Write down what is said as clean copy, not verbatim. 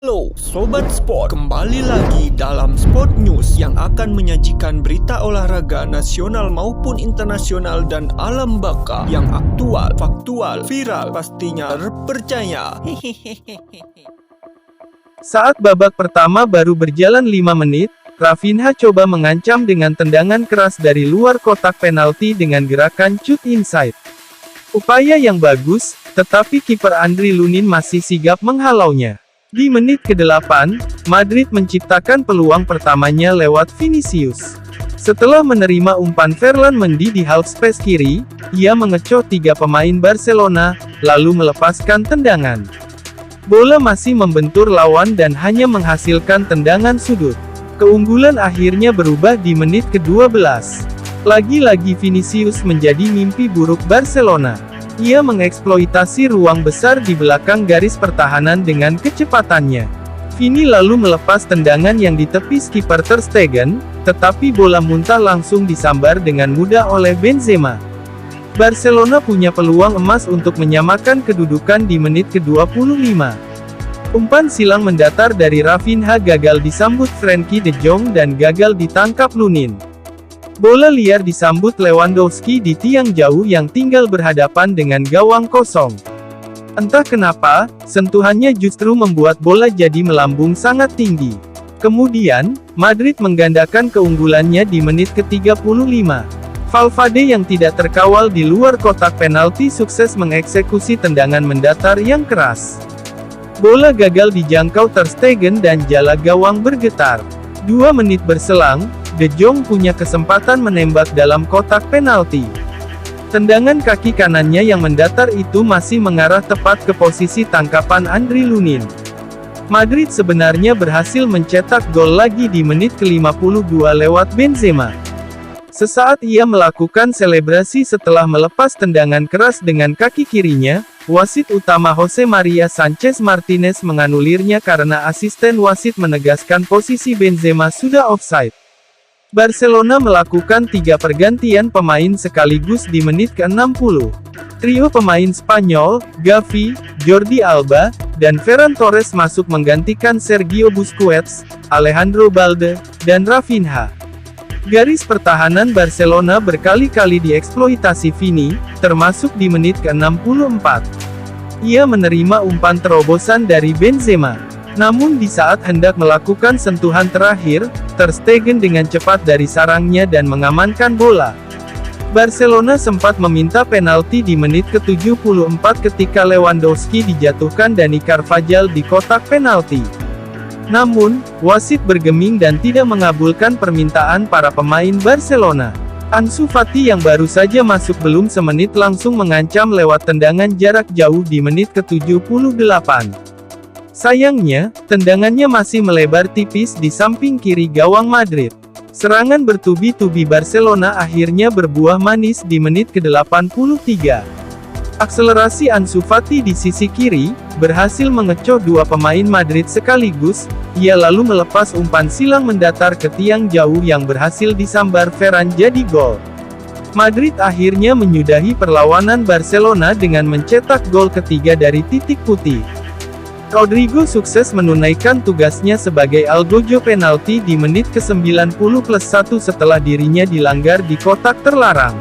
Halo Sobat Sport, kembali lagi dalam Sport News yang akan menyajikan berita olahraga nasional maupun internasional dan alam baka yang aktual, faktual, viral, pastinya terpercaya. Saat babak pertama baru berjalan 5 menit, Rafinha coba mengancam dengan tendangan keras dari luar kotak penalti dengan gerakan shoot inside. Upaya yang bagus, tetapi kiper Andri Lunin masih sigap menghalaunya. Di menit ke-8, Madrid menciptakan peluang pertamanya lewat Vinicius. Setelah menerima umpan Ferland Mendy di half space kiri, ia mengecoh 3 pemain Barcelona, lalu melepaskan tendangan. Bola masih membentur lawan dan hanya menghasilkan tendangan sudut. Keunggulan akhirnya berubah di menit ke-12. Lagi-lagi Vinicius menjadi mimpi buruk Barcelona. Ia mengeksploitasi ruang besar di belakang garis pertahanan dengan kecepatannya. Vini lalu melepas tendangan yang ditepis kiper Ter Stegen, tetapi bola muntah langsung disambar dengan mudah oleh Benzema. Barcelona punya peluang emas untuk menyamakan kedudukan di menit ke-25. Umpan silang mendatar dari Rafinha gagal disambut Frenkie de Jong dan gagal ditangkap Lunin. Bola liar disambut Lewandowski di tiang jauh yang tinggal berhadapan dengan gawang kosong. Entah kenapa, sentuhannya justru membuat bola jadi melambung sangat tinggi. Kemudian, Madrid menggandakan keunggulannya di menit ke-35. Valverde yang tidak terkawal di luar kotak penalti sukses mengeksekusi tendangan mendatar yang keras. Bola gagal dijangkau Ter Stegen dan jala gawang bergetar. 2 menit berselang, De Jong punya kesempatan menembak dalam kotak penalti. Tendangan kaki kanannya yang mendatar itu masih mengarah tepat ke posisi tangkapan Andri Lunin. Madrid sebenarnya berhasil mencetak gol lagi di menit ke-52 lewat Benzema. Sesaat ia melakukan selebrasi setelah melepas tendangan keras dengan kaki kirinya, wasit utama Jose Maria Sanchez Martinez menganulirnya karena asisten wasit menegaskan posisi Benzema sudah offside. Barcelona melakukan 3 pergantian pemain sekaligus di menit ke-60. Trio pemain Spanyol, Gavi, Jordi Alba, dan Ferran Torres masuk menggantikan Sergio Busquets, Alejandro Balde, dan Rafinha. Garis pertahanan Barcelona berkali-kali dieksploitasi Vini, termasuk di menit ke-64. Ia menerima umpan terobosan dari Benzema. Namun di saat hendak melakukan sentuhan terakhir, Ter Stegen dengan cepat dari sarangnya dan mengamankan bola. Barcelona sempat meminta penalti di menit ke-74 ketika Lewandowski dijatuhkan Dani Carvajal di kotak penalti. Namun, wasit bergeming dan tidak mengabulkan permintaan para pemain Barcelona. Ansu Fati yang baru saja masuk belum semenit langsung mengancam lewat tendangan jarak jauh di menit ke-78. Sayangnya, tendangannya masih melebar tipis di samping kiri gawang Madrid. Serangan bertubi-tubi Barcelona akhirnya berbuah manis di menit ke-83. Akselerasi Ansu Fati di sisi kiri, berhasil mengecoh 2 pemain Madrid sekaligus, ia lalu melepas umpan silang mendatar ke tiang jauh yang berhasil disambar Ferran jadi gol. Madrid akhirnya menyudahi perlawanan Barcelona dengan mencetak gol ketiga dari titik putih. Rodrigo sukses menunaikan tugasnya sebagai algojo penalti di menit ke-90+1 setelah dirinya dilanggar di kotak terlarang.